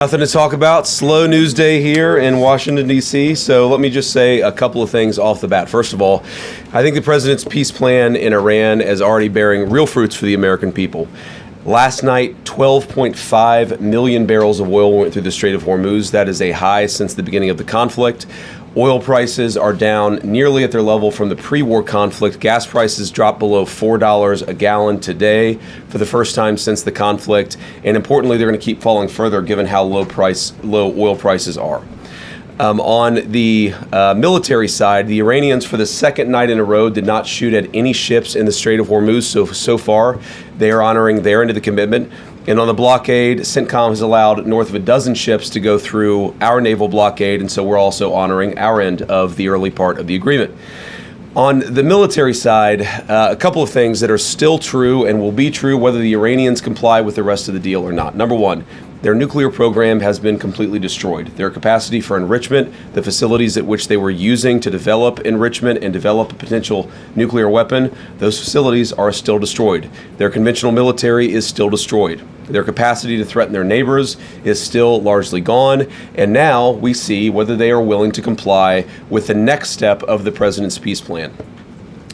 Nothing to talk about. Slow news day here in Washington, D.C. So let me just say a couple of things off the bat. First of all, I think the president's peace plan in Iran is already bearing real fruits for the American people. Last night, 12.5 million barrels of oil went through the Strait of Hormuz. That is a high since the beginning of the conflict. Oil prices are down nearly at their level from the pre-war conflict. Gas prices dropped below $4 a gallon today for the first time since the conflict. And importantly, they're going to keep falling further given how low oil prices are. On the military side, the Iranians, for the second night in a row, did not shoot at any ships in the Strait of Hormuz. So far, they are honoring their end of the commitment. And on the blockade, CENTCOM has allowed north of a dozen ships to go through our naval blockade, and so we're also honoring our end of the early part of the agreement. On the military side, a couple of things that are still true and will be true whether the Iranians comply with the rest of the deal or not. Number one, their nuclear program has been completely destroyed. Their capacity for enrichment, the facilities at which they were using to develop enrichment and develop a potential nuclear weapon, those facilities are still destroyed. Their conventional military is still destroyed. Their capacity to threaten their neighbors is still largely gone. And now we see whether they are willing to comply with the next step of the president's peace plan.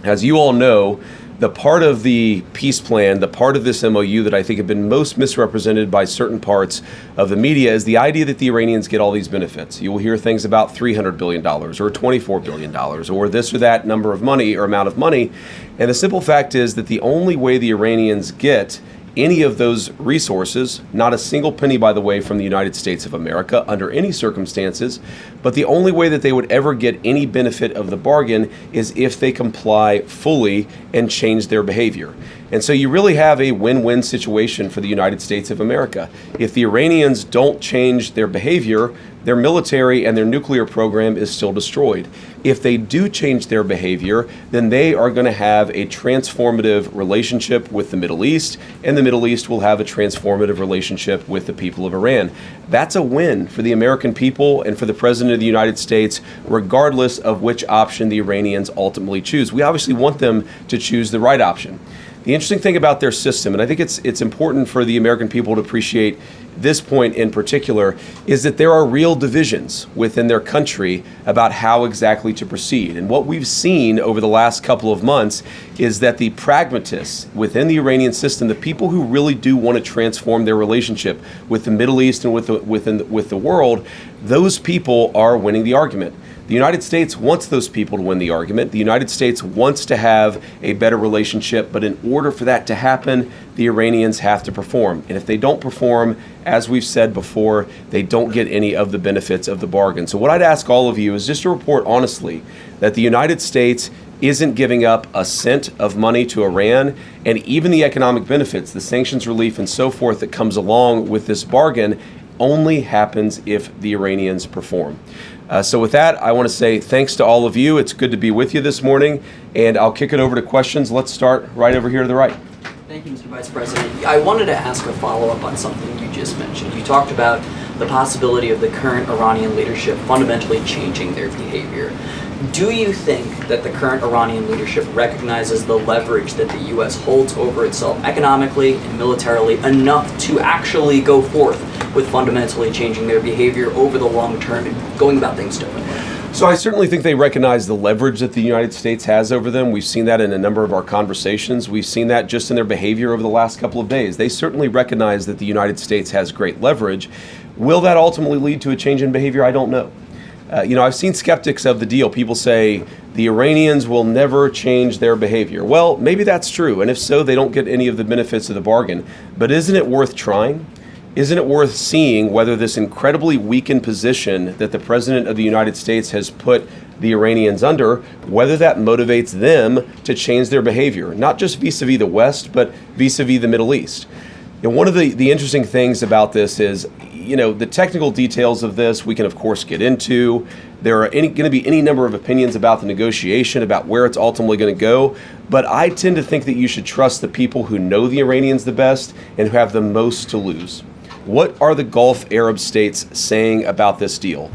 As you all know, the part of the peace plan, the part of this MOU that I think have been most misrepresented by certain parts of the media is the idea that the Iranians get all these benefits. You will hear things about $300 billion or $24 billion or this or that number of money or amount of money. And the simple fact is that the only way the Iranians get any of those resources, not a single penny, by the way, from the United States of America under any circumstances, but the only way that they would ever get any benefit of the bargain is if they comply fully and change their behavior. And so you really have a win-win situation for the United States of America. If the Iranians don't change their behavior, their military and their nuclear program is still destroyed. If they do change their behavior, then they are going to have a transformative relationship with the Middle East, and the Middle East will have a transformative relationship with the people of Iran. That's a win for the American people and for the President of the United States, regardless of which option the Iranians ultimately choose. We obviously want them to choose the right option. The interesting thing about their system, and I think it's important for the American people to appreciate this point in particular, is that there are real divisions within their country about how exactly to proceed. And what we've seen over the last couple of months is that the pragmatists within the Iranian system, the people who really do want to transform their relationship with the Middle East and with the world, those people are winning the argument. The United States wants those people to win the argument. The United States wants to have a better relationship, but in order for that to happen, the Iranians have to perform. And if they don't perform, as we've said before, they don't get any of the benefits of the bargain. So what I'd ask all of you is just to report honestly that the United States isn't giving up a cent of money to Iran, and even the economic benefits, the sanctions relief and so forth that comes along with this bargain only happens if the Iranians perform. So with that, I want to say thanks to all of you. It's good to be with you this morning, and I'll kick it over to questions. Let's start right over here to the right. Thank you, Mr. Vice President. I wanted to ask a follow-up on something you just mentioned. You talked about the possibility of the current Iranian leadership fundamentally changing their behavior. Do you think that the current Iranian leadership recognizes the leverage that the U.S. holds over itself economically and militarily enough to actually go forth with fundamentally changing their behavior over the long term and going about things differently? So I certainly think they recognize the leverage that the United States has over them. We've seen that in a number of our conversations. We've seen that just in their behavior over the last couple of days. They certainly recognize that the United States has great leverage. Will that ultimately lead to a change in behavior? I don't know. I've seen skeptics of the deal. People say the Iranians will never change their behavior. Well, maybe that's true. And if so, they don't get any of the benefits of the bargain. But isn't it worth trying? Isn't it worth seeing whether this incredibly weakened position that the President of the United States has put the Iranians under, whether that motivates them to change their behavior, not just vis-a-vis the West, but vis-a-vis the Middle East? And one of the interesting things about this is, the technical details of this we can, of course, get into. There are going to be any number of opinions about the negotiation, about where it's ultimately going to go. But I tend to think that you should trust the people who know the Iranians the best and who have the most to lose. What are the Gulf Arab states saying about this deal?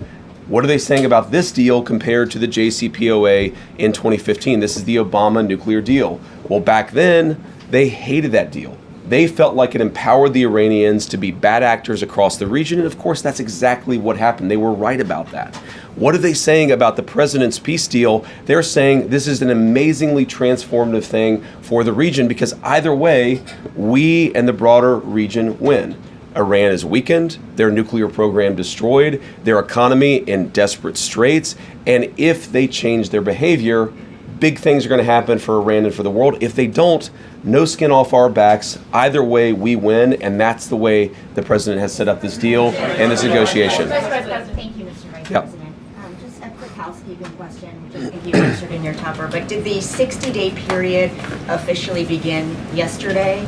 What are they saying about this deal compared to the JCPOA in 2015? This is the Obama nuclear deal. Well, back then, they hated that deal. They felt like it empowered the Iranians to be bad actors across the region, and of course that's exactly what happened. They were right about that. What are they saying about the president's peace deal? They're saying this is an amazingly transformative thing for the region because either way, we and the broader region win. Iran is weakened, their nuclear program destroyed, their economy in desperate straits, and if they change their behavior, big things are going to happen for Iran and for the world. If they don't, no skin off our backs. Either way, we win, and that's the way the president has set up this deal and this negotiation. Thank you, Mr. Vice President. Just a quick housekeeping question, which I think you answered in your cover, but did the 60-day period officially begin yesterday?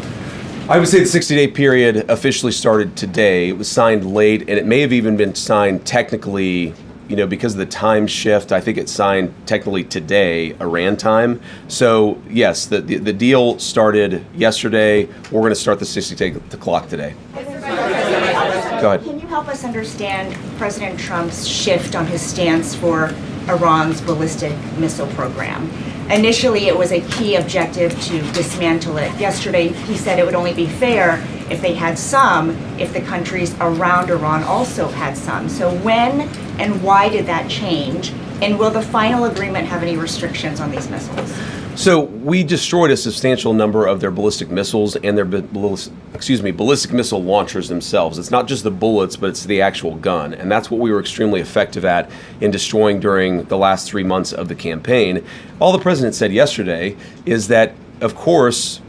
I would say the 60-day period officially started today. It was signed late, and it may have even been signed technically, because of the time shift. I think it's signed technically today, Iran time. So yes, the deal started yesterday. We're going to start the 60-day clock today. Go ahead. Can you help us understand President Trump's shift on his stance for Iran's ballistic missile program? Initially, it was a key objective to dismantle it. Yesterday, he said it would only be fair if they had some, if the countries around Iran also had some. So when and why did that change? And will the final agreement have any restrictions on these missiles? So we destroyed a substantial number of their ballistic missiles and their ballistic missile launchers themselves. It's not just the bullets, but it's the actual gun. And that's what we were extremely effective at in destroying during the last 3 months of the campaign. All the president said yesterday is that, of course,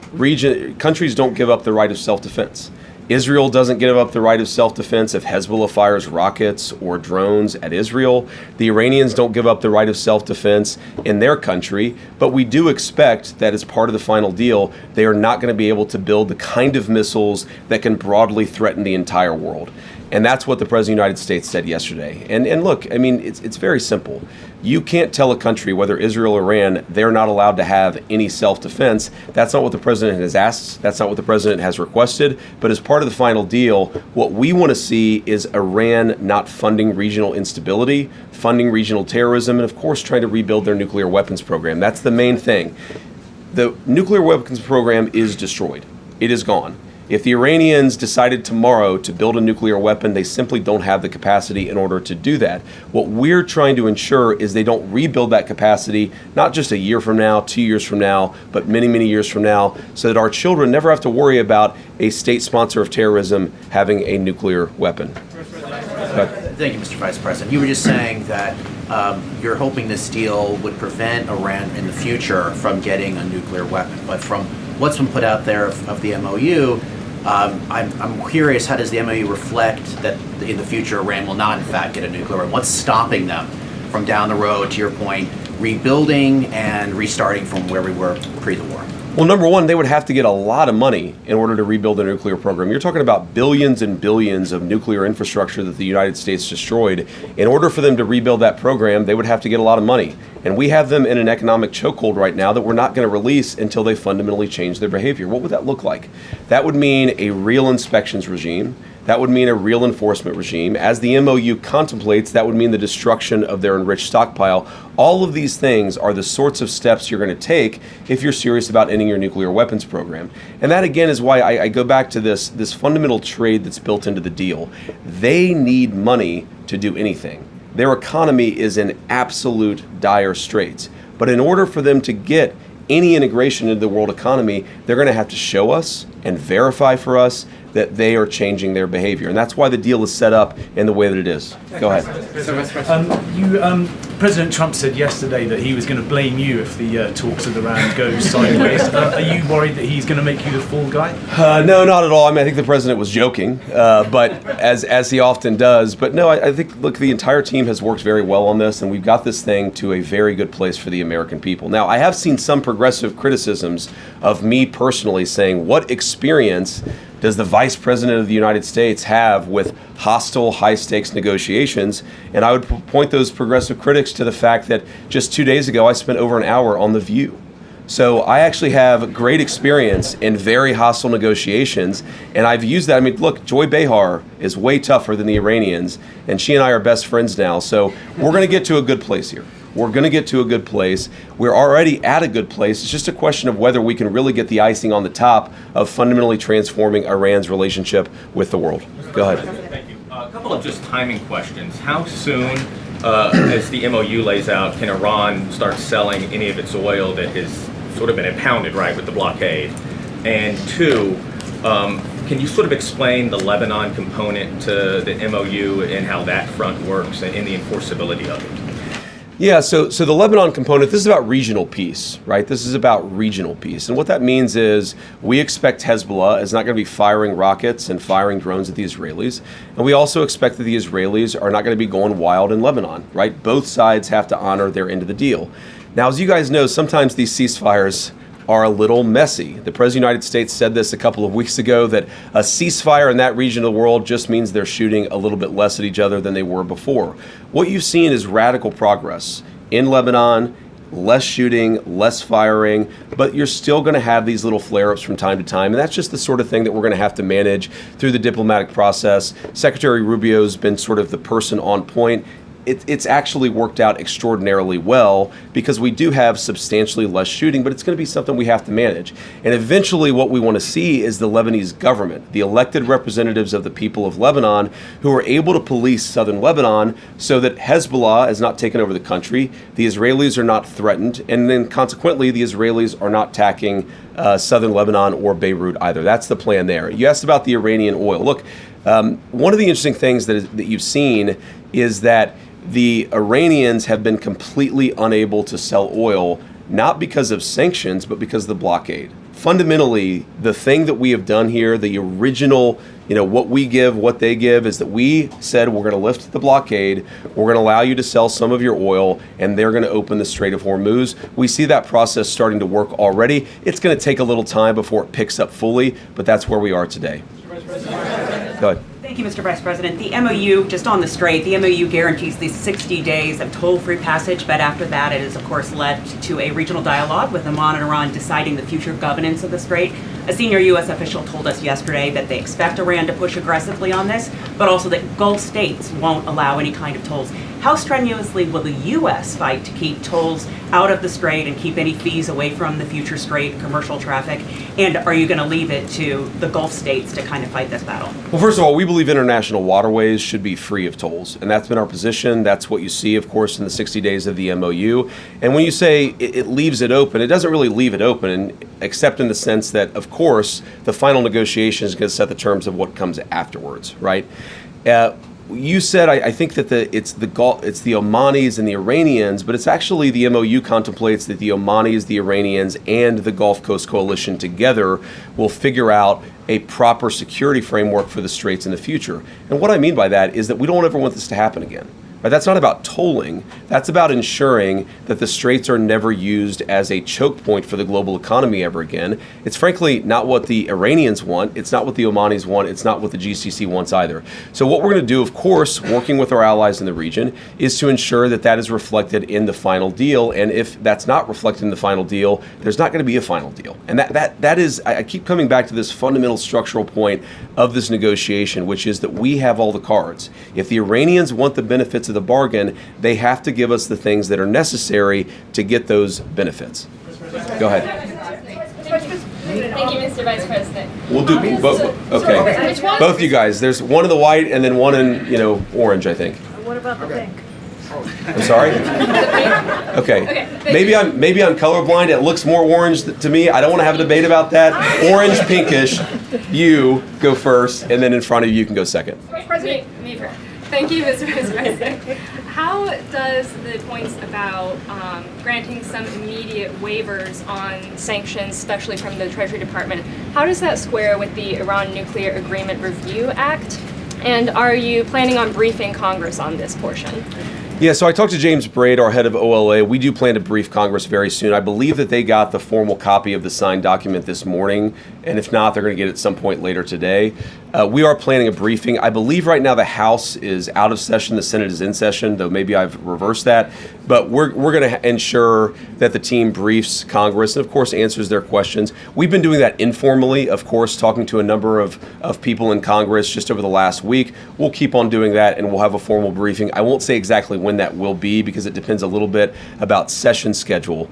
countries don't give up the right of self-defense. Israel doesn't give up the right of self-defense if Hezbollah fires rockets or drones at Israel. The Iranians don't give up the right of self-defense in their country, but we do expect that as part of the final deal, they are not going to be able to build the kind of missiles that can broadly threaten the entire world. And that's what the President of the United States said yesterday. And look, I mean, it's very simple. You can't tell a country, whether Israel or Iran, they're not allowed to have any self-defense. That's not what the president has asked. That's not what the president has requested. But as part of the final deal, what we want to see is Iran not funding regional instability, funding regional terrorism, and of course trying to rebuild their nuclear weapons program. That's the main thing. The nuclear weapons program is destroyed. It is gone. If the Iranians decided tomorrow to build a nuclear weapon, they simply don't have the capacity in order to do that. What we're trying to ensure is they don't rebuild that capacity, not just a year from now, 2 years from now, but many, many years from now, so that our children never have to worry about a state sponsor of terrorism having a nuclear weapon. Thank you, Mr. Vice President. You were just saying that you're hoping this deal would prevent Iran in the future from getting a nuclear weapon. But from what's been put out there of the MOU, I'm curious, how does the MOU reflect that in the future Iran will not in fact get a nuclear weapon? What's stopping them from down the road, to your point, rebuilding and restarting from where we were pre the war? Well, number one, they would have to get a lot of money in order to rebuild their nuclear program. You're talking about billions and billions of nuclear infrastructure that the United States destroyed. In order for them to rebuild that program, they would have to get a lot of money. And we have them in an economic chokehold right now that we're not going to release until they fundamentally change their behavior. What would that look like? That would mean a real inspections regime. That would mean a real enforcement regime. As the MOU contemplates, that would mean the destruction of their enriched stockpile. All of these things are the sorts of steps you're going to take if you're serious about ending your nuclear weapons program. And that, again, is why I go back to this fundamental trade that's built into the deal. They need money to do anything. Their economy is in absolute dire straits. But in order for them to get any integration into the world economy, they're going to have to show us and verify for us that they are changing their behavior. And that's why the deal is set up in the way that it is. Go ahead. President Trump said yesterday that he was going to blame you if the talks with Iran go sideways. Are you worried that he's going to make you the fall guy? No, not at all. I mean, I think the president was joking, but as he often does. But no, I think, look, the entire team has worked very well on this, and we've got this thing to a very good place for the American people. Now, I have seen some progressive criticisms of me personally saying, what experience does the Vice President of the United States have with hostile, high-stakes negotiations? And I would point those progressive critics to the fact that just 2 days ago, I spent over an hour on The View. So I actually have great experience in very hostile negotiations, and I've used that. I mean, look, Joy Behar is way tougher than the Iranians, and she and I are best friends now. So we're going to get to a good place here. We're going to get to a good place. We're already at a good place. It's just a question of whether we can really get the icing on the top of fundamentally transforming Iran's relationship with the world. Go ahead. Thank you. A couple of just timing questions. How soon, as the MOU lays out, can Iran start selling any of its oil that has sort of been impounded, right, with the blockade? And two, can you sort of explain the Lebanon component to the MOU and how that front works and the enforceability of it? Yeah, so the Lebanon component, this is about regional peace, right? This is about regional peace. And what that means is we expect Hezbollah is not going to be firing rockets and firing drones at the Israelis. And we also expect that the Israelis are not going to be going wild in Lebanon, right? Both sides have to honor their end of the deal. Now, as you guys know, sometimes these ceasefires are a little messy. The President of the United States said this a couple of weeks ago, that a ceasefire in that region of the world just means they're shooting a little bit less at each other than they were before. What you've seen is radical progress in Lebanon, less shooting, less firing, but you're still going to have these little flare-ups from time to time, and that's just the sort of thing that we're going to have to manage through the diplomatic process. Secretary Rubio's been sort of the person on point. It's actually worked out extraordinarily well because we do have substantially less shooting, but it's going to be something we have to manage. And eventually what we want to see is the Lebanese government, the elected representatives of the people of Lebanon, who are able to police southern Lebanon so that Hezbollah is not taking over the country, the Israelis are not threatened, and then consequently the Israelis are not attacking southern Lebanon or Beirut either. That's the plan there. You asked about the Iranian oil. Look, one of the interesting things that you've seen is that the Iranians have been completely unable to sell oil, not because of sanctions, but because of the blockade. Fundamentally, the thing that we have done here, the original, what we give, what they give, is that we said we're going to lift the blockade, we're going to allow you to sell some of your oil, and they're going to open the Strait of Hormuz. We see that process starting to work already. It's going to take a little time before it picks up fully, but that's where we are today. Go ahead. Thank you, Mr. Vice President. The MOU, just on the Strait, the MOU guarantees these 60 days of toll-free passage, but after that it has, of course, led to a regional dialogue with Oman and Iran deciding the future governance of the Strait. A senior U.S. official told us yesterday that they expect Iran to push aggressively on this, but also that Gulf states won't allow any kind of tolls. How strenuously will the U.S. fight to keep tolls out of the Strait and keep any fees away from the future Strait commercial traffic? And are you going to leave it to the Gulf states to kind of fight this battle? Well, first of all, we believe international waterways should be free of tolls, and that's been our position. That's what you see, of course, in the 60 days of the MOU. And when you say it leaves it open, it doesn't really leave it open, except in the sense that, of course, the final negotiation is going to set the terms of what comes afterwards, right? You said, I think that it's the Omanis and the Iranians, but it's actually the MOU contemplates that the Omanis, the Iranians, and the Gulf Coast Coalition together will figure out a proper security framework for the Straits in the future. And what I mean by that is that we don't ever want this to happen again. Right? That's not about tolling. That's about ensuring that the Straits are never used as a choke point for the global economy ever again. It's frankly not what the Iranians want. It's not what the Omanis want. It's not what the GCC wants either. So what we're going to do, of course, working with our allies in the region, is to ensure that that is reflected in the final deal. And if that's not reflected in the final deal, there's not going to be a final deal. And that is, I keep coming back to this fundamental structural point of this negotiation, which is that we have all the cards. If the Iranians want the benefits of the bargain, they have to give us the things that are necessary to get those benefits. Go ahead. Thank you, Mr. Vice President. We'll do both. Okay. Both you guys. There's one in the white and then one in orange, I think. What about the pink? I'm sorry? Okay. Maybe I'm colorblind. It looks more orange to me. I don't want to have a debate about that. Orange, pinkish. You go first, and then in front of you can go second. Me first. Thank you, Mr. Vice President. How does the points about granting some immediate waivers on sanctions, especially from the Treasury Department, how does that square with the Iran Nuclear Agreement Review Act? And are you planning on briefing Congress on this portion? Yeah, so I talked to James Braid, our head of OLA. We do plan to brief Congress very soon. I believe that they got the formal copy of the signed document this morning, and if not, they're going to get it at some point later today. We are planning a briefing. I believe right now the House is out of session, the Senate is in session, though maybe I've reversed that. But we're going to ensure that the team briefs Congress and, of course, answers their questions. We've been doing that informally, of course, talking to a number of people in Congress just over the last week. We'll keep on doing that, and we'll have a formal briefing. I won't say exactly when that will be because it depends a little bit about session schedule.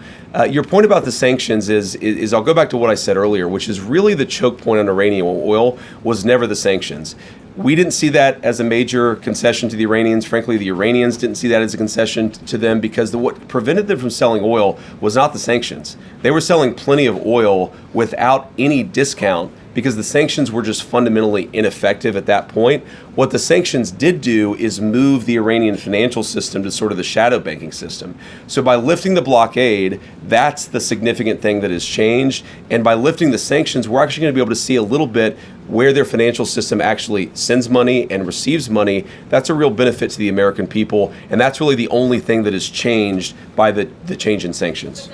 Your point about the sanctions is I'll go back to what I said earlier, which is really the choke point on Iranian oil was never the sanctions. We didn't see that as a major concession to the Iranians. Frankly, the Iranians didn't see that as a concession to them because what prevented them from selling oil was not the sanctions. They were selling plenty of oil without any discount because the sanctions were just fundamentally ineffective at that point. What the sanctions did do is move the Iranian financial system to sort of the shadow banking system. So by lifting the blockade, that's the significant thing that has changed. And by lifting the sanctions, we're actually going to be able to see a little bit where their financial system actually sends money and receives money. That's a real benefit to the American people. And that's really the only thing that has changed by the change in sanctions.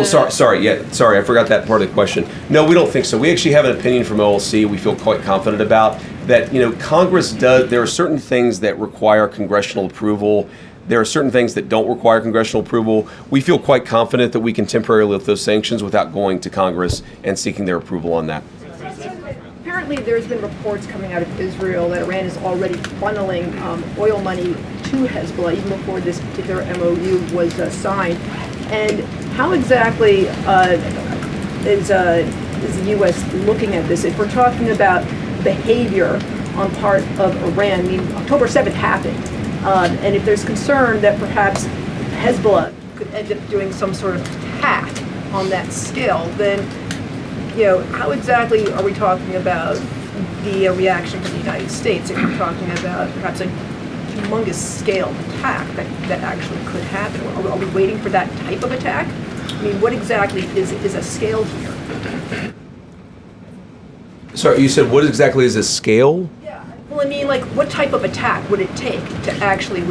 Sorry, I forgot that part of the question. No, we don't think so. We actually have an opinion from OLC we feel quite confident about that, Congress does, there are certain things that require congressional approval. There are certain things that don't require congressional approval. We feel quite confident that we can temporarily lift those sanctions without going to Congress and seeking their approval on that. Apparently, there's been reports coming out of Israel that Iran is already funneling oil money to Hezbollah even before this particular MOU was signed. And how exactly is the U.S. looking at this? If we're talking about behavior on part of Iran, October 7th happened, and if there's concern that perhaps Hezbollah could end up doing some sort of attack on that scale, then how exactly are we talking about the reaction from the United States if we're talking about perhaps a humongous scale attack that actually could happen? Are we waiting for that type of attack? What exactly is a scale here? Sorry, you said what exactly is a scale? Yeah, well, what type of attack would it take to actually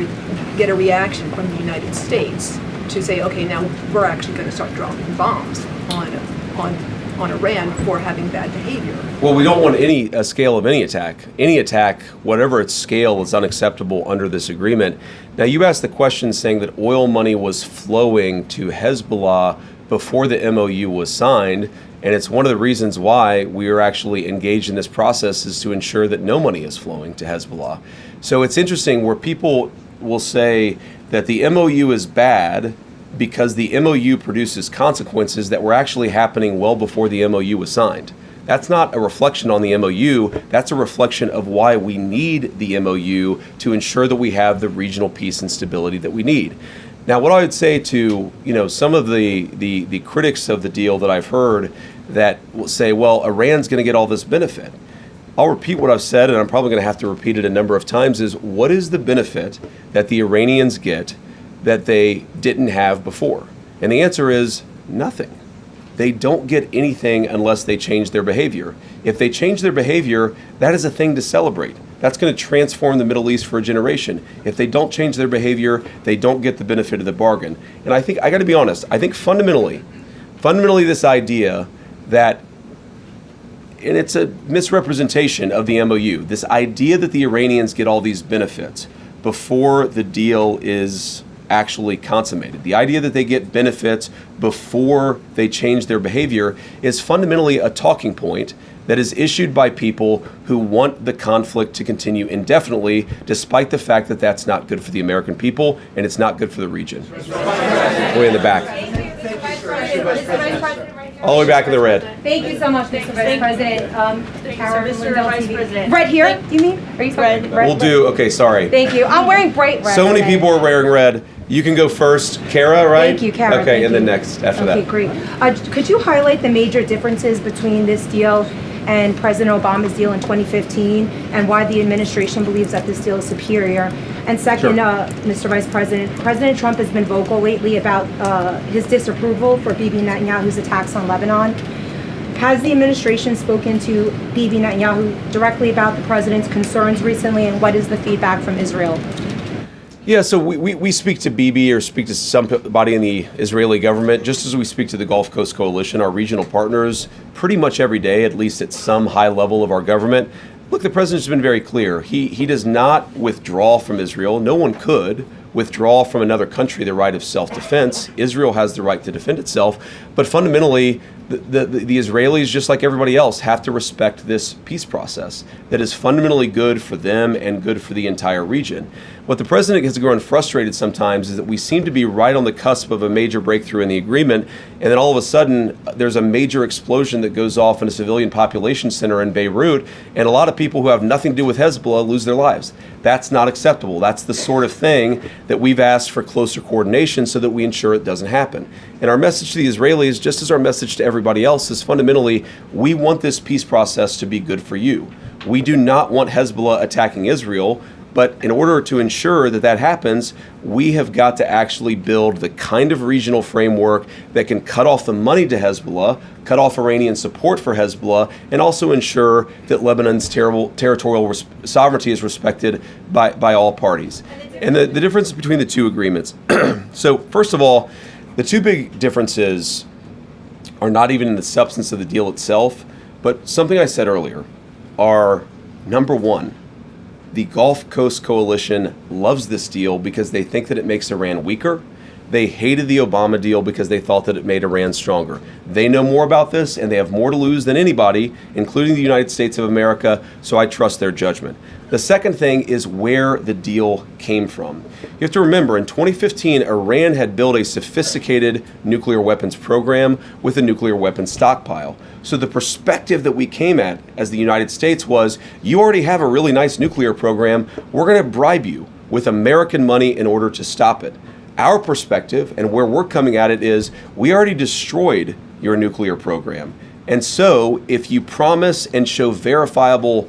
get a reaction from the United States to say, okay, now we're actually going to start dropping bombs on Iran for having bad behavior? Well, we don't want a scale of any attack. Any attack, whatever its scale, is unacceptable under this agreement. Now, you asked the question saying that oil money was flowing to Hezbollah before the MOU was signed, and it's one of the reasons why we are actually engaged in this process is to ensure that no money is flowing to Hezbollah. So it's interesting where people will say that the MOU is bad because the MOU produces consequences that were actually happening well before the MOU was signed. That's not a reflection on the MOU. That's a reflection of why we need the MOU to ensure that we have the regional peace and stability that we need. Now, what I would say to some of the critics of the deal that I've heard that will say, well, Iran's going to get all this benefit. I'll repeat what I've said, and I'm probably going to have to repeat it a number of times, is what is the benefit that the Iranians get that they didn't have before? And the answer is nothing. They don't get anything unless they change their behavior. If they change their behavior, that is a thing to celebrate. That's going to transform the Middle East for a generation. If they don't change their behavior, they don't get the benefit of the bargain. And I think, I got to be honest, I think fundamentally this idea that, and it's a misrepresentation of the MOU, this idea that the Iranians get all these benefits before the deal is actually consummated. The idea that they get benefits before they change their behavior is fundamentally a talking point that is issued by people who want the conflict to continue indefinitely, despite the fact that that's not good for the American people and it's not good for the region. Way in the back. All the way back in the red. Thank you so much, Mr. Vice President. Mr. Vice President. Red here, you mean? Are you red? We'll do, okay, sorry. Thank you. I'm wearing bright red. So many today. people are wearing red. You can go first. Kara, right? Thank you, Kara. Okay, Thank and then you. next after that. Okay, great. Could you highlight the major differences between this deal and President Obama's deal in 2015 and why the administration believes that this deal is superior? And second, Sure. Mr. Vice President, President Trump has been vocal lately about his disapproval for Bibi Netanyahu's attacks on Lebanon. Has the administration spoken to Bibi Netanyahu directly about the president's concerns recently, and what is the feedback from Israel? Yeah, so we speak to Bibi or speak to somebody in the Israeli government, just as we speak to the Gulf Coast Coalition, our regional partners, pretty much every day, at least at some high level of our government. Look, the president's been very clear. He does not withdraw from Israel. No one could withdraw from another country the right of self-defense. Israel has the right to defend itself. But fundamentally, the Israelis, just like everybody else, have to respect this peace process that is fundamentally good for them and good for the entire region. What the president has grown frustrated sometimes is that we seem to be right on the cusp of a major breakthrough in the agreement, and then all of a sudden there's a major explosion that goes off in a civilian population center in Beirut, and a lot of people who have nothing to do with Hezbollah lose their lives. That's not acceptable. That's the sort of thing that we've asked for closer coordination so that we ensure it doesn't happen. And our message to the Israelis, just as our message to everybody else, is fundamentally, we want this peace process to be good for you. We do not want Hezbollah attacking Israel, but in order to ensure that that happens, we have got to actually build the kind of regional framework that can cut off the money to Hezbollah, cut off Iranian support for Hezbollah, and also ensure that Lebanon's territorial sovereignty is respected by all parties. And the difference between the two agreements. So first of all, the two big differences are not even in the substance of the deal itself, but something I said earlier are, number one, the Gulf Coast Coalition loves this deal because they think that it makes Iran weaker. They hated the Obama deal because they thought that it made Iran stronger. They know more about this, and they have more to lose than anybody, including the United States of America, so I trust their judgment. The second thing is where the deal came from. You have to remember, in 2015, Iran had built a sophisticated nuclear weapons program with a nuclear weapons stockpile. So the perspective that we came at as the United States was, you already have a really nice nuclear program, we're going to bribe you with American money in order to stop it. Our perspective and where we're coming at it is, we already destroyed your nuclear program. And so if you promise and show verifiable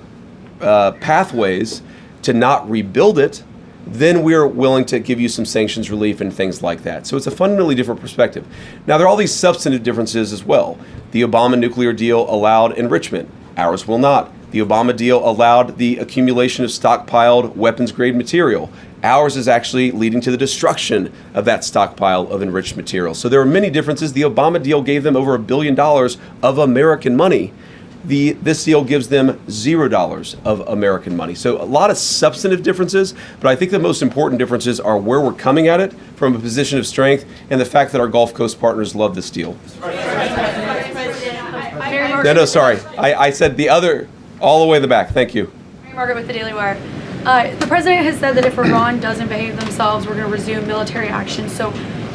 pathways to not rebuild it, then we're willing to give you some sanctions relief and things like that. So it's a fundamentally different perspective. Now, there are all these substantive differences as well. The Obama nuclear deal allowed enrichment. Ours will not. The Obama deal allowed the accumulation of stockpiled weapons-grade material. Ours is actually leading to the destruction of that stockpile of enriched material. So there are many differences. The Obama deal gave them over $1 billion of American money. This deal gives them $0 of American money. So a lot of substantive differences, but I think the most important differences are where we're coming at it from a position of strength and the fact that our Gulf Coast partners love this deal. No, sorry. I said the other, all the way in the back. Thank you. Margaret with the Daily Wire. The president has said that if Iran doesn't behave themselves, we're going to resume military action. So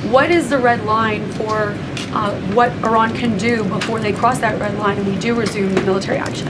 what is the red line for what Iran can do before they cross that red line and we do resume military action?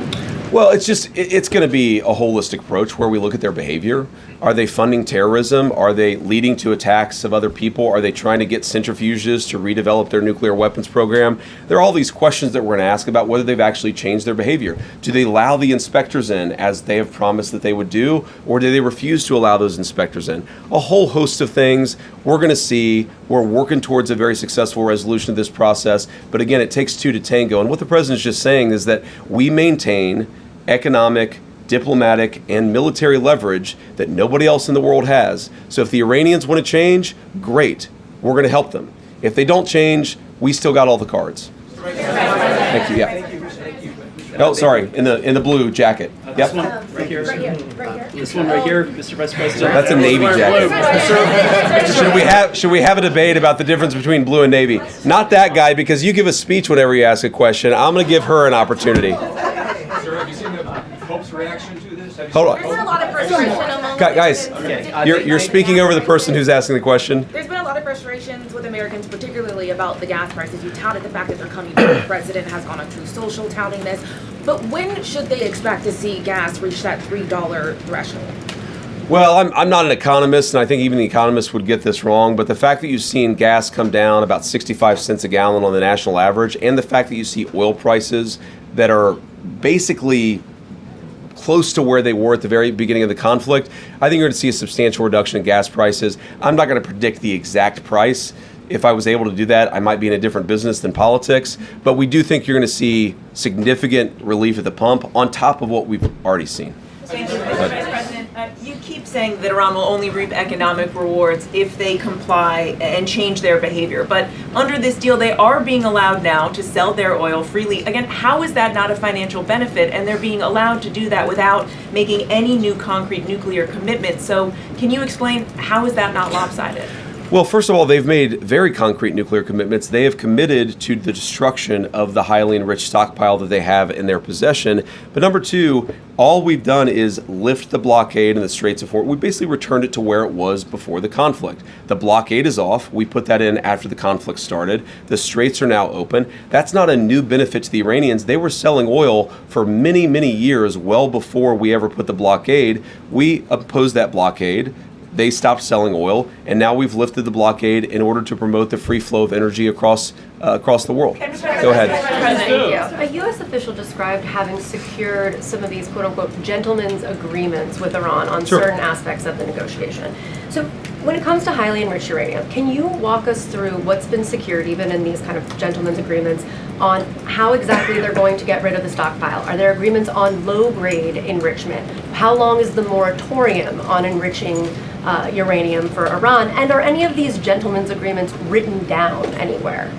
Well, it's going to be a holistic approach where we look at their behavior. Are they funding terrorism? Are they leading to attacks of other people? Are they trying to get centrifuges to redevelop their nuclear weapons program? There are all these questions that we're going to ask about whether they've actually changed their behavior. Do they allow the inspectors in as they have promised that they would do, or do they refuse to allow those inspectors in? A whole host of things we're going to see. We're working towards a very successful resolution of this process. But again, it takes two to tango. And what the president's just saying is that we maintain economic, diplomatic, and military leverage that nobody else in the world has. So if the Iranians want to change, great. We're going to help them. If they don't change, we still got all the cards. Thank you. Yeah. Oh, sorry. In the blue jacket. Yep. This one right here. This one right here, Mr. Vice President. That's a Navy jacket. Should we have a debate about the difference between blue and Navy? Not that guy, because you give a speech whenever you ask a question. I'm going to give her an opportunity. Have you seen the Pope's reaction to this? Hold on. There's been a lot of frustration among Guys, you're speaking over the person who's asking the question. There's been a lot of frustrations with Americans, particularly about the gas prices. You touted the fact that they're coming down. The president has gone on True Social touting this. But when should they expect to see gas reach that $3 threshold? Well, I'm not an economist, and I think even the economists would get this wrong, but the fact that you've seen gas come down about 65 cents a gallon on the national average, and the fact that you see oil prices that are basically close to where they were at the very beginning of the conflict, I think you're going to see a substantial reduction in gas prices. I'm not going to predict the exact price. If I was able to do that, I might be in a different business than politics. But we do think you're going to see significant relief at the pump on top of what we've already seen. Thank you, Mr. Vice President. You keep saying that Iran will only reap economic rewards if they comply and change their behavior. But under this deal, they are being allowed now to sell their oil freely. Again, how is that not a financial benefit? And they're being allowed to do that without making any new concrete nuclear commitments. So can you explain how is that not lopsided? Well, first of all, they've made very concrete nuclear commitments. They have committed to the destruction of the highly enriched stockpile that they have in their possession. But number two, all we've done is lift the blockade in the Straits of Hormuz. We basically returned it to where it was before the conflict. The blockade is off. We put that in after the conflict started. The straits are now open. That's not a new benefit to the Iranians. They were selling oil for many, many years, well before we ever put the blockade. We opposed that blockade. They stopped selling oil, and now we've lifted the blockade in order to promote the free flow of energy across the world. Go ahead. A U.S. official described having secured some of these quote-unquote gentlemen's agreements with Iran on certain aspects of the negotiation. So when it comes to highly enriched uranium, can you walk us through what's been secured, even in these kind of gentlemen's agreements, on how exactly they're going to get rid of the stockpile? Are there agreements on low-grade enrichment? How long is the moratorium on enriching uranium for Iran? And are any of these gentlemen's agreements written down anywhere?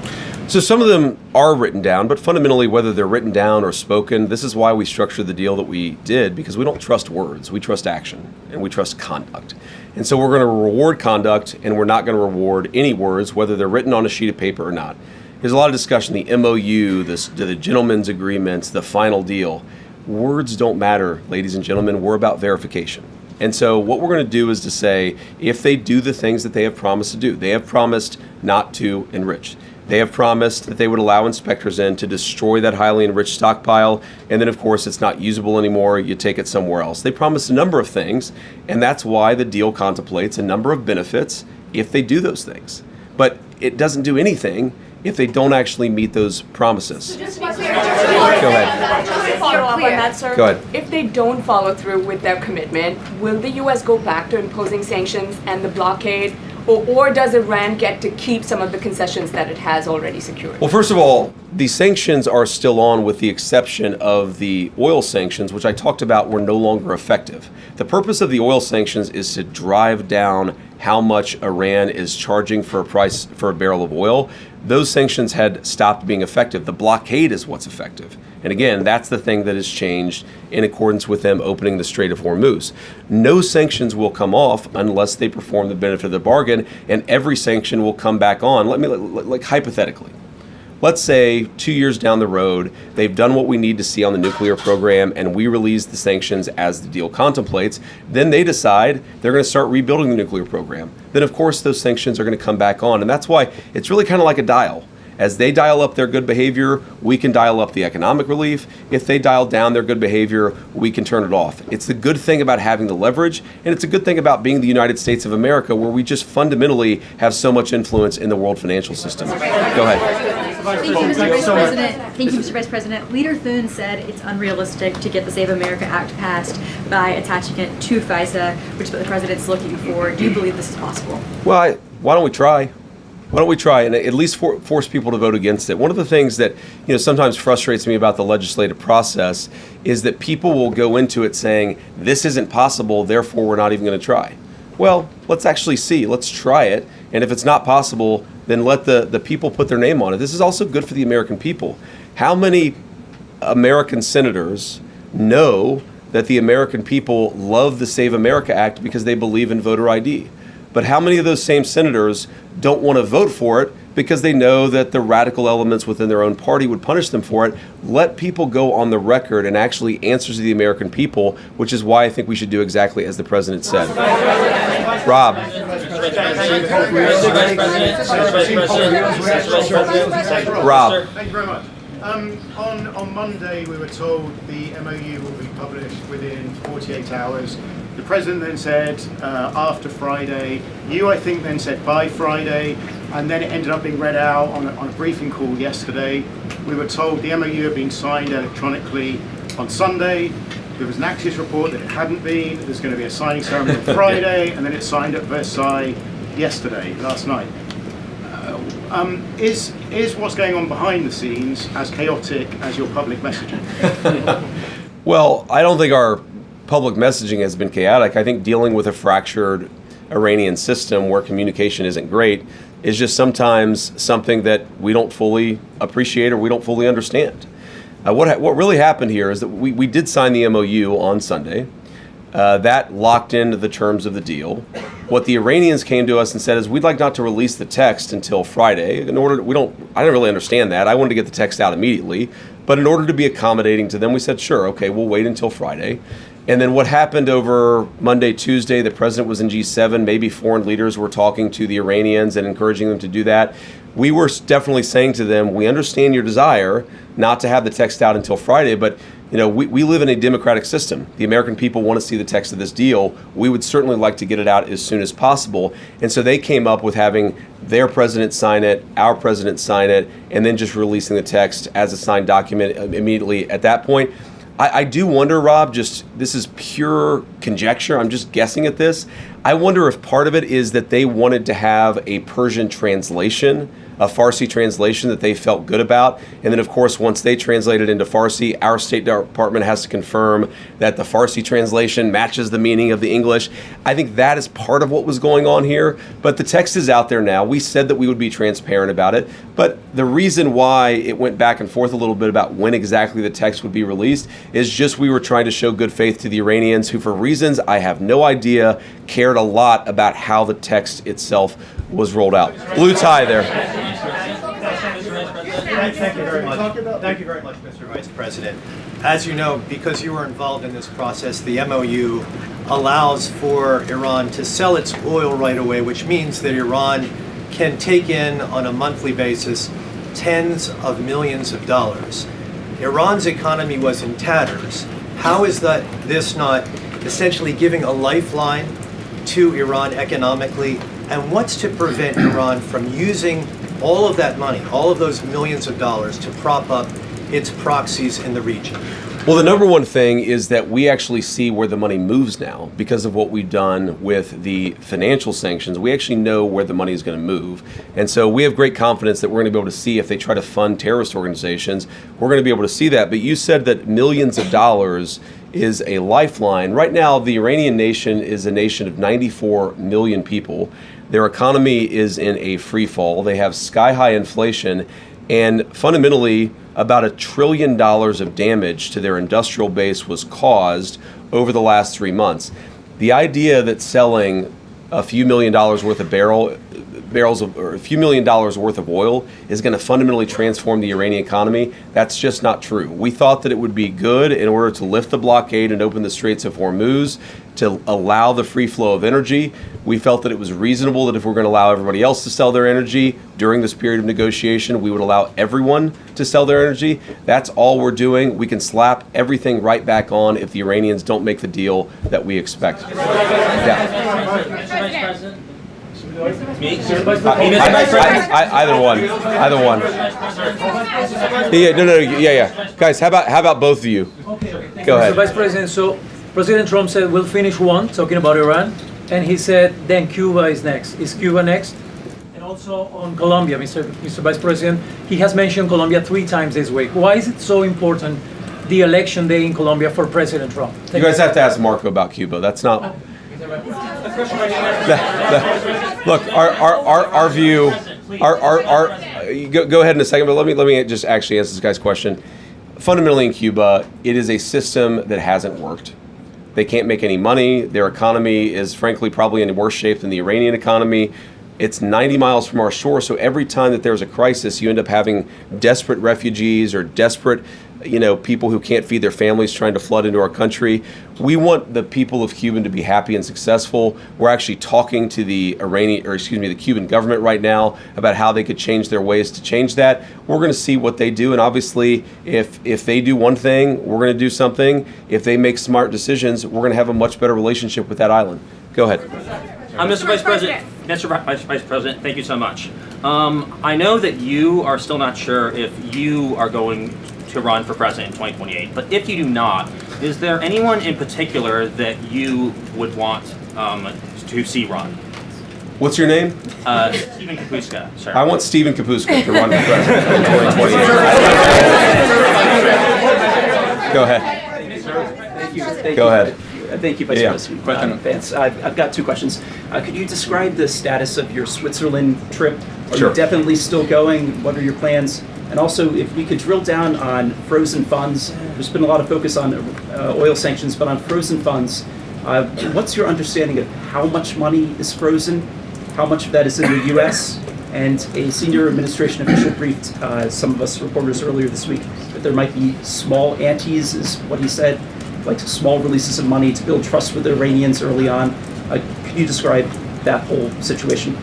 So some of them are written down, but fundamentally, whether they're written down or spoken, this is why we structured the deal that we did, because we don't trust words. We trust action, and we trust conduct. And so we're going to reward conduct, and we're not going to reward any words, whether they're written on a sheet of paper or not. There's a lot of discussion, the MOU, the gentlemen's agreements, the final deal. Words don't matter, ladies and gentlemen. We're about verification. And so what we're going to do is to say, if they do the things that they have promised to do, they have promised not to enrich. They have promised that they would allow inspectors in to destroy that highly enriched stockpile, and then of course it's not usable anymore, you take it somewhere else. They promised a number of things, and that's why the deal contemplates a number of benefits if they do those things. But it doesn't do anything if they don't actually meet those promises. Go ahead. Just to follow up on that, sir. Go ahead. If they don't follow through with their commitment, will the U.S. go back to imposing sanctions and the blockade, or does Iran get to keep some of the concessions that it has already secured? Well, first of all, the sanctions are still on with the exception of the oil sanctions, which I talked about were no longer effective. The purpose of the oil sanctions is to drive down how much Iran is charging for a price for a barrel of oil. Those sanctions had stopped being effective. The blockade is what's effective. And again, that's the thing that has changed in accordance with them opening the Strait of Hormuz. No sanctions will come off unless they perform the benefit of the bargain, and every sanction will come back on. Like hypothetically. Let's say 2 years down the road, they've done what we need to see on the nuclear program, and we release the sanctions as the deal contemplates. Then they decide they're going to start rebuilding the nuclear program. Then, of course, those sanctions are going to come back on. And that's why it's really kind of like a dial. As they dial up their good behavior, we can dial up the economic relief. If they dial down their good behavior, we can turn it off. It's the good thing about having the leverage, and it's a good thing about being the United States of America, where we just fundamentally have so much influence in the world financial system. Go ahead. Thank you, Mr. Vice President. Thank you, Mr. Vice President. Leader Thune said it's unrealistic to get the Save America Act passed by attaching it to FISA, which is what the president's looking for. Do you believe this is possible? Well, why don't we try? Why don't we try and at least force people to vote against it? One of the things that sometimes frustrates me about the legislative process is that people will go into it saying, this isn't possible, therefore we're not even going to try. Well, let's actually see. Let's try it. And if it's not possible, then let the people put their name on it. This is also good for the American people. How many American senators know that the American people love the Save America Act because they believe in voter ID? But how many of those same senators don't want to vote for it because they know that the radical elements within their own party would punish them for it? Let people go on the record and actually answer to the American people, which is why I think we should do exactly as the president said. Rob. Rob. Thank you very much. On Monday, we were told the MOU will be published within 48 hours. The president then said after Friday. You, I think, then said by Friday, and then it ended up being read out on a briefing call yesterday. We were told the MOU had been signed electronically on Sunday. There was an Axios report that it hadn't been. There's going to be a signing ceremony on Friday, and then it's signed at Versailles last night. Is what's going on behind the scenes as chaotic as your public messaging? Well, I don't think our public messaging has been chaotic. I think dealing with a fractured Iranian system where communication isn't great is just sometimes something that we don't fully appreciate or we don't fully understand. What really happened here is that we did sign the MOU on Sunday. That locked into the terms of the deal. What the Iranians came to us and said is, we'd like not to release the text until Friday. I didn't really understand that. I wanted to get the text out immediately. But in order to be accommodating to them, we said, sure, okay, we'll wait until Friday. And then what happened over Monday, Tuesday, the president was in G7, maybe foreign leaders were talking to the Iranians and encouraging them to do that. We were definitely saying to them, we understand your desire not to have the text out until Friday, but we live in a democratic system. The American people want to see the text of this deal. We would certainly like to get it out as soon as possible. And so they came up with having their president sign it, our president sign it, and then just releasing the text as a signed document immediately at that point. I do wonder, Rob, this is pure conjecture, I'm just guessing at this. I wonder if part of it is that they wanted to have a Persian translation, a Farsi translation that they felt good about. And then, of course, once they translate it into Farsi, our State Department has to confirm that the Farsi translation matches the meaning of the English. I think that is part of what was going on here. But the text is out there now. We said that we would be transparent about it. But the reason why it went back and forth a little bit about when exactly the text would be released is just we were trying to show good faith to the Iranians, who, for reasons I have no idea, cared a lot about how the text itself was rolled out. Blue tie there. Thank you very much. Thank you very much, Mr. Vice President. As you know, because you were involved in this process, the MOU allows for Iran to sell its oil right away, which means that Iran can take in on a monthly basis tens of millions of dollars. Iran's economy was in tatters. How is this not essentially giving a lifeline to Iran economically? And what's to prevent Iran from using all of that money, all of those millions of dollars, to prop up its proxies in the region? Well, the number one thing is that we actually see where the money moves now because of what we've done with the financial sanctions. We actually know where the money is going to move. And so we have great confidence that we're going to be able to see if they try to fund terrorist organizations, we're going to be able to see that. But you said that millions of dollars is a lifeline. Right now, the Iranian nation is a nation of 94 million people. Their economy is in a free fall. They have sky-high inflation, and fundamentally, about $1 trillion of damage to their industrial base was caused over the last 3 months. The idea that selling a few $1 million worth of or a few $1 million worth of oil is going to fundamentally transform the Iranian economy, that's just not true. We thought that it would be good in order to lift the blockade and open the Straits of Hormuz to allow the free flow of energy. We felt that it was reasonable that if we're going to allow everybody else to sell their energy during this period of negotiation, we would allow everyone to sell their energy. That's all we're doing. We can slap everything right back on if the Iranians don't make the deal that we expect. Either one. Yeah. Guys, how about both of you? Go ahead. Mr. Vice President, so President Trump said we'll finish one, talking about Iran, and he said then Cuba is next. Is Cuba next? And also on Colombia, Mr. Vice President, he has mentioned Colombia 3 times this week. Why is it so important, the election day in Colombia, for President Trump? You guys have to ask Marco about Cuba. That's not... Look, our view, go ahead in a second, but let me just actually answer this guy's question. Fundamentally in Cuba, it is a system that hasn't worked. They can't make any money. Their economy is frankly probably in worse shape than the Iranian economy. It's 90 miles from our shore, so every time that there's a crisis, you end up having desperate refugees or desperate, people who can't feed their families trying to flood into our country. We want the people of Cuba to be happy and successful. We're actually talking to the Cuban government right now about how they could change their ways to change that. We're going to see what they do, and obviously, if they do one thing, we're going to do something. If they make smart decisions, we're going to have a much better relationship with that island. Go ahead. Mr. Vice President. Mr. Vice President, thank you so much. I know that you are still not sure if you are going to run for president in 2028, but if you do not, is there anyone in particular that you would want to see run? What's your name? Stephen Kapuska, sir. I want Stephen Kapuska to run for president in 2028. Go ahead. Thank you. Go ahead. Thank you, Vice Yeah. President Vance. I've got two questions. Could you describe the status of your Switzerland trip? Are Sure. you definitely still going? What are your plans? And also, if we could drill down on frozen funds, there's been a lot of focus on oil sanctions, but on frozen funds, what's your understanding of how much money is frozen? How much of that is in the U.S.? And a senior administration official briefed some of us reporters earlier this week that there might be small antes, is what he said, like small releases of money to build trust with the Iranians early on. Could you describe that whole situation?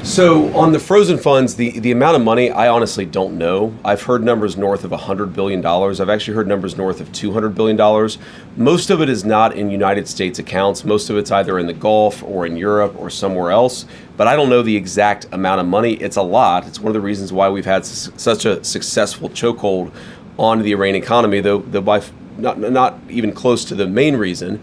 So on the frozen funds, the amount of money, I honestly don't know. I've heard numbers north of $100 billion. I've actually heard numbers north of $200 billion. Most of it is not in United States accounts. Most of it's either in the Gulf or in Europe or somewhere else. But I don't know the exact amount of money. It's a lot. It's one of the reasons why we've had such a successful chokehold on the Iranian economy, though by not even close to the main reason.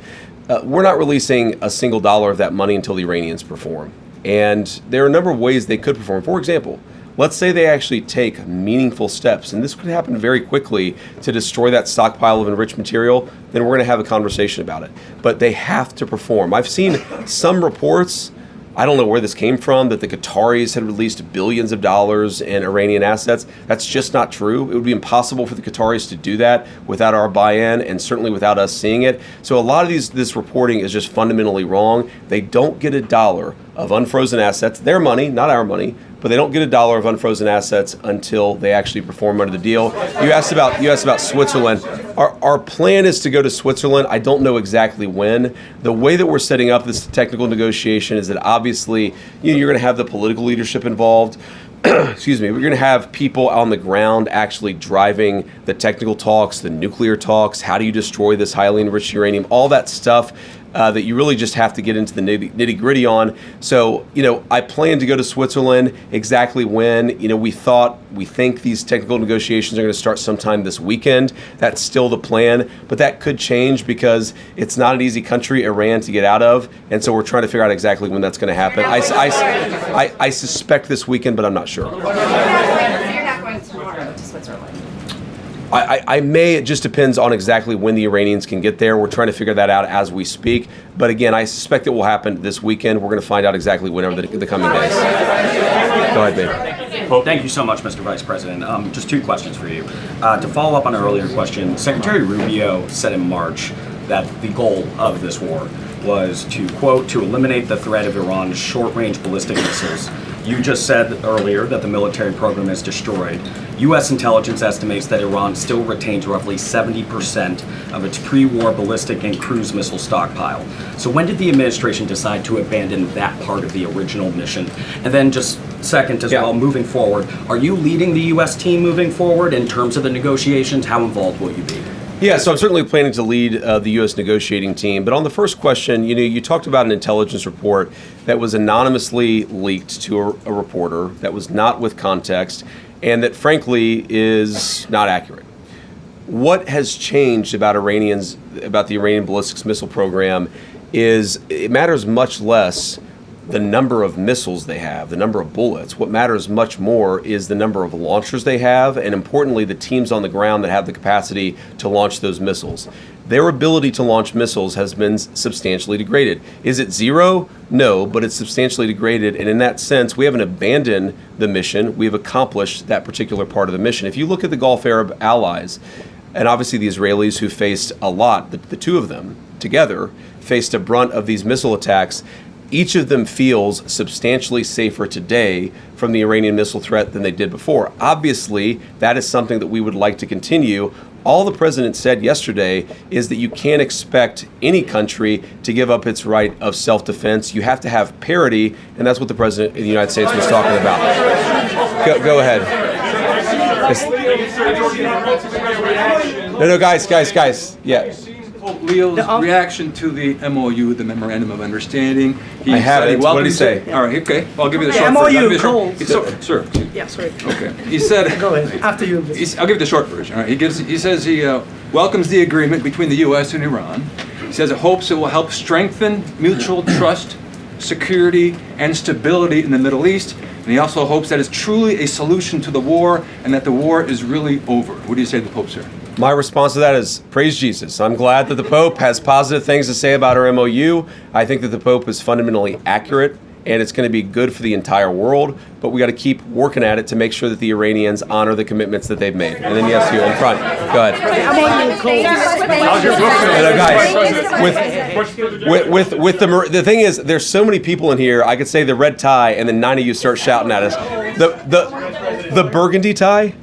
We're not releasing a single dollar of that money until the Iranians perform. And there are a number of ways they could perform. For example, let's say they actually take meaningful steps, and this could happen very quickly, to destroy that stockpile of enriched material, then we're going to have a conversation about it. But they have to perform. I've seen some reports, I don't know where this came from, that the Qataris had released billions of dollars in Iranian assets. That's just not true. It would be impossible for the Qataris to do that without our buy-in, and certainly without us seeing it. So a lot of this reporting is just fundamentally wrong. They don't get a dollar of unfrozen assets, their money, not our money, but they don't get a dollar of unfrozen assets until they actually perform under the deal. You asked about Switzerland. Our plan is to go to Switzerland. I don't know exactly when. The way that we're setting up this technical negotiation is that obviously you're going to have the political leadership involved. Excuse me, we're going to have people on the ground actually driving the technical talks, the nuclear talks, how do you destroy this highly enriched uranium, all that stuff that you really just have to get into the nitty gritty on. So, I plan to go to Switzerland. Exactly when, we think these technical negotiations are going to start sometime this weekend. That's still the plan, but that could change because it's not an easy country, Iran, to get out of. And so we're trying to figure out exactly when that's going to happen. I suspect this weekend, but I'm not sure. You're not going tomorrow to Switzerland. I may. It just depends on exactly when the Iranians can get there. We're trying to figure that out as we speak. But again, I suspect it will happen this weekend. We're going to find out exactly whenever the coming days. Go ahead, babe. Thank you so much, Mr. Vice President. Just two questions for you. To follow up on an earlier question, Secretary Rubio said in March that the goal of this war was to, quote, to eliminate the threat of Iran's short-range ballistic missiles. You just said earlier that the military program is destroyed. U.S. intelligence estimates that Iran still retains roughly 70% of its pre-war ballistic and cruise missile stockpile. So when did the administration decide to abandon that part of the original mission? And then just second as well, moving forward, are you leading the U.S. team moving forward in terms of the negotiations? How involved will you be? Yeah, so I'm certainly planning to lead the U.S. negotiating team. But on the first question, you talked about an intelligence report that was anonymously leaked to a reporter, that was not with context, and that frankly is not accurate. What has changed about the Iranian ballistics missile program is it matters much less the number of missiles they have, the number of bullets. What matters much more is the number of launchers they have, and importantly, the teams on the ground that have the capacity to launch those missiles. Their ability to launch missiles has been substantially degraded. Is it zero? No, but it's substantially degraded, and in that sense, we haven't abandoned the mission. We've accomplished that particular part of the mission. If you look at the Gulf Arab allies, and obviously the Israelis who faced a lot, the two of them together faced a brunt of these missile attacks, each of them feels substantially safer today from the Iranian missile threat than they did before. Obviously, that is something that we would like to continue. All the president said yesterday is that you can't expect any country to give up its right of self-defense. You have to have parity, and that's what the president of the United States was talking about. Go ahead. No, guys. Yeah. Leo's reaction to the MOU, the Memorandum of Understanding. I have it. What did he say? All right, okay. I'll give you the short version. Sir. Yeah, sorry. Okay. He said. Go ahead. After you. I'll give you the short version. All right. He says he welcomes the agreement between the U.S. and Iran. He says it hopes it will help strengthen mutual trust, security, and stability in the Middle East. And he also hopes that it's truly a solution to the war and that the war is really over. What do you say to the Pope, sir? My response to that is praise Jesus. I'm glad that the Pope has positive things to say about our MOU. I think that the Pope is fundamentally accurate, and it's going to be good for the entire world, but we got to keep working at it to make sure that the Iranians honor the commitments that they've made. And then yes, you in front. Go ahead. The thing is, there's so many people in here. I could say the red tie, and then 9 of you start shouting at us. The burgundy tie.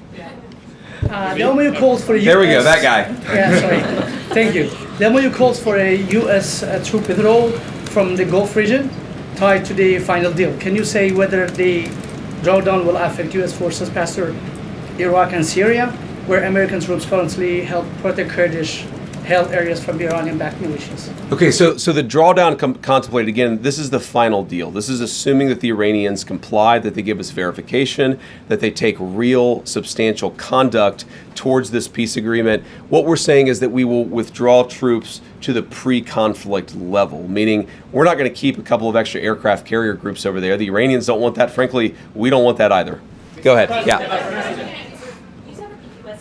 The MOU calls for a US... There we go, that guy. Yeah, sorry. Thank you. The MOU calls for a U.S. Troop withdrawal from the Gulf region tied to the final deal. Can you say whether the drawdown will affect U.S. forces past through Iraq and Syria, where American troops currently help protect Kurdish-held areas from Iranian-backed militias? Okay, so the drawdown contemplated, again, this is the final deal. This is assuming that the Iranians comply, that they give us verification, that they take real substantial conduct towards this peace agreement. What we're saying is that we will withdraw troops to the pre-conflict level, meaning we're not going to keep a couple of extra aircraft carrier groups over there. The Iranians don't want that. Frankly, we don't want that either. Go ahead. Yeah.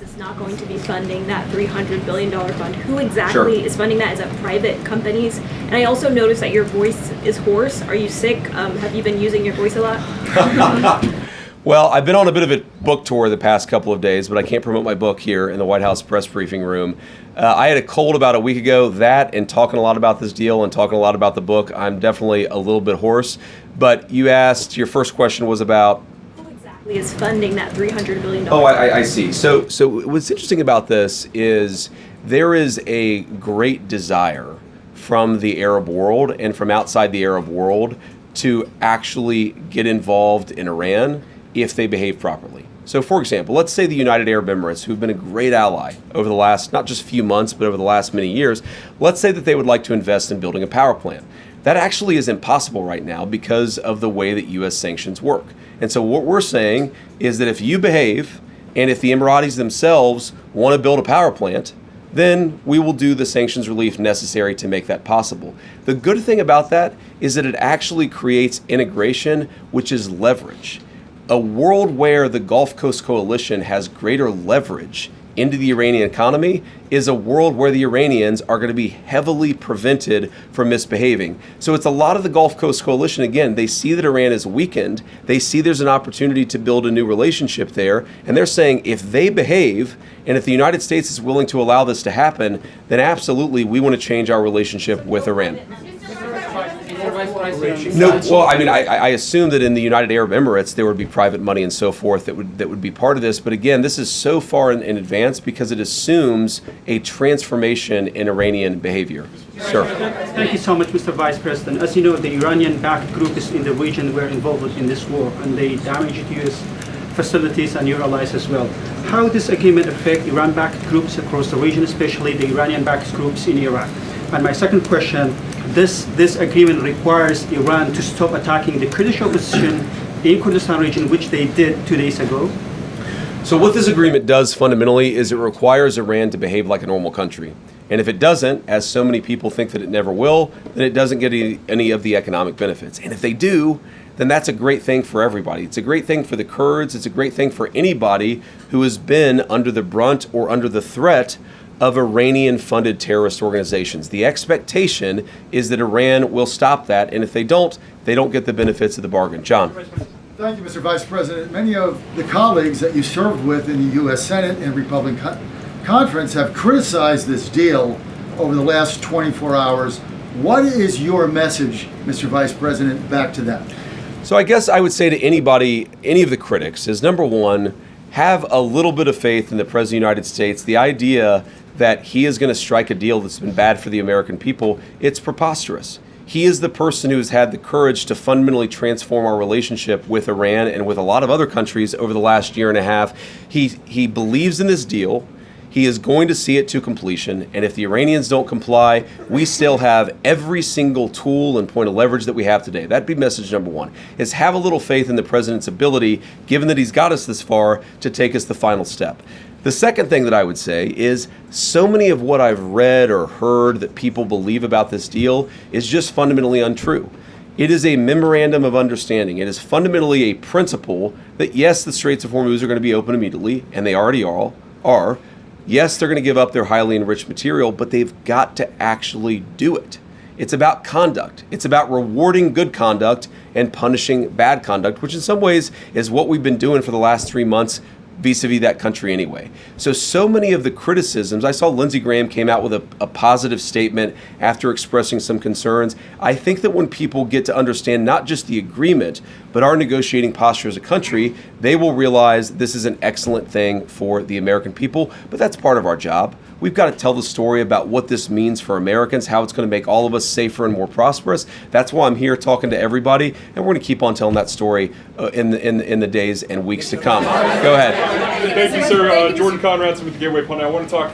Is not going to be funding that $300 billion fund. Who exactly is funding that? Is it private companies? And I also noticed that your voice is hoarse. Are you sick? Have you been using your voice a lot? Well, I've been on a bit of a book tour the past couple of days, but I can't promote my book here in the White House press briefing room. I had a cold about a week ago. That and talking a lot about this deal and talking a lot about the book, I'm definitely a little bit hoarse. But you asked, your first question was about is funding that $300 billion. Oh, I see. So what's interesting about this is there is a great desire from the Arab world and from outside the Arab world to actually get involved in Iran if they behave properly. So for example, let's say the United Arab Emirates, who've been a great ally over the last, not just few months, but over the last many years, let's say that they would like to invest in building a power plant. That actually is impossible right now because of the way that U.S. sanctions work. And so what we're saying is that if you behave, and if the Emiratis themselves want to build a power plant, then we will do the sanctions relief necessary to make that possible. The good thing about that is that it actually creates integration, which is leverage. A world where the Gulf Coast Coalition has greater leverage into the Iranian economy is a world where the Iranians are going to be heavily prevented from misbehaving. So it's a lot of the Gulf Coast Coalition. Again, they see that Iran is weakened. They see there's an opportunity to build a new relationship there. And they're saying if they behave, and if the United States is willing to allow this to happen, then absolutely we want to change our relationship with Iran. No, well, I mean, I assume that in the United Arab Emirates there would be private money and so forth that would be part of this. But again, this is so far in advance because it assumes a transformation in Iranian behavior. Sir. Thank you so much, Mr. Vice President. As you know, the Iranian-backed groups in the region were involved in this war, and they damaged U.S. facilities and your allies as well. How does this agreement affect Iran-backed groups across the region, especially the Iranian-backed groups in Iraq? And my second question, this agreement requires Iran to stop attacking the Kurdish opposition in Kurdistan region, which they did 2 days ago. So what this agreement does fundamentally is it requires Iran to behave like a normal country. And if it doesn't, as so many people think that it never will, then it doesn't get any of the economic benefits. And if they do, then that's a great thing for everybody. It's a great thing for the Kurds. It's a great thing for anybody who has been under the brunt or under the threat of Iranian-funded terrorist organizations. The expectation is that Iran will stop that, and if they don't get the benefits of the bargain. John. Thank you, Mr. Vice President. Many of the colleagues that you served with in the U.S. Senate and Republican Conference have criticized this deal over the last 24 hours. What is your message, Mr. Vice President, back to them? So I guess I would say to anybody, any of the critics, is number one, have a little bit of faith in the President of the United States. The idea that he is going to strike a deal that's been bad for the American people, it's preposterous. He is the person who has had the courage to fundamentally transform our relationship with Iran and with a lot of other countries over the last year and a half. He believes in this deal. He is going to see it to completion, and if the Iranians don't comply, we still have every single tool and point of leverage that we have today. That'd be message number one, is have a little faith in the president's ability, given that he's got us this far, to take us the final step. The second thing that I would say is so many of what I've read or heard that people believe about this deal is just fundamentally untrue. It is a memorandum of understanding. It is fundamentally a principle that, yes, the Straits of Hormuz are going to be open immediately, and they already are, Yes, they're going to give up their highly enriched material, but they've got to actually do it. It's about conduct. It's about rewarding good conduct and punishing bad conduct, which in some ways is what we've been doing for the last 3 months vis-a-vis that country anyway. So many of the criticisms, I saw Lindsey Graham came out with a positive statement after expressing some concerns. I think that when people get to understand not just the agreement, but our negotiating posture as a country, they will realize this is an excellent thing for the American people, but that's part of our job. We've got to tell the story about what this means for Americans, how it's going to make all of us safer and more prosperous. That's why I'm here talking to everybody, and we're going to keep on telling that story in the days and weeks to come. Go ahead. Thank you, sir. Jordan Conradson with the Gateway Pundit. I want to talk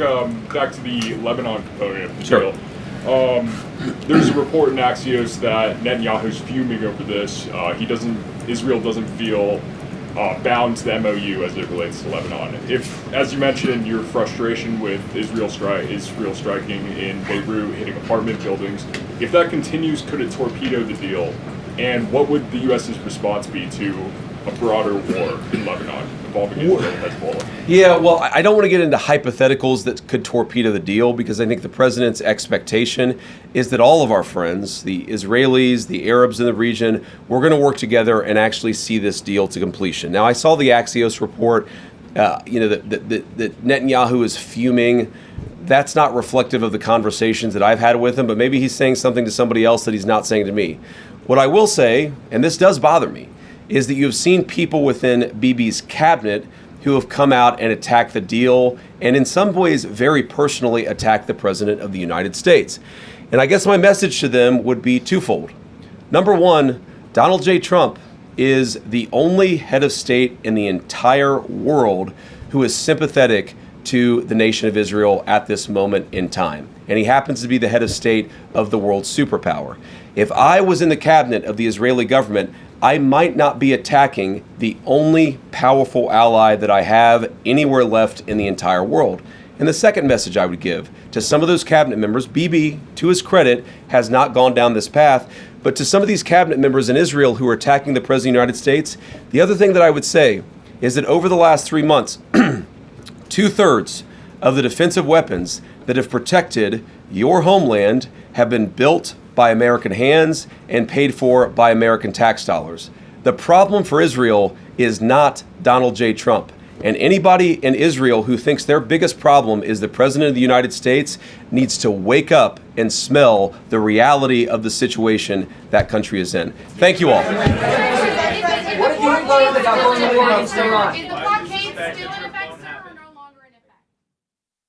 back to the Lebanon component of the deal. There's a report in Axios that Netanyahu's fuming over this. Israel doesn't feel bound to the MOU as it relates to Lebanon. If, as you mentioned, your frustration with Israel striking in Beirut, hitting apartment buildings, if that continues, could it torpedo the deal? And what would the U.S.'s response be to a broader war in Lebanon involving Israel and Hezbollah? Yeah, well, I don't want to get into hypotheticals that could torpedo the deal, because I think the president's expectation is that all of our friends, the Israelis, the Arabs in the region, we're going to work together and actually see this deal to completion. Now, I saw the Axios report, that Netanyahu is fuming. That's not reflective of the conversations that I've had with him, but maybe he's saying something to somebody else that he's not saying to me. What I will say, and this does bother me, is that you've seen people within Bibi's cabinet who have come out and attacked the deal, and in some ways very personally attacked the President of the United States. And I guess my message to them would be twofold. Number one, Donald J. Trump is the only head of state in the entire world who is sympathetic to the nation of Israel at this moment in time. And he happens to be the head of state of the world's superpower. If I was in the cabinet of the Israeli government, I might not be attacking the only powerful ally that I have anywhere left in the entire world. And the second message I would give to some of those cabinet members, Bibi, to his credit, has not gone down this path, but to some of these cabinet members in Israel who are attacking the President of the United States, the other thing that I would say is that over the last 3 months, 2/3 of the defensive weapons that have protected your homeland have been built by American hands and paid for by American tax dollars. The problem for Israel is not Donald J. Trump. And anybody in Israel who thinks their biggest problem is the President of the United States needs to wake up and smell the reality of the situation that country is in. Thank you all. What if you voted about going to war against Iran? Is the blockade still in effect, sir?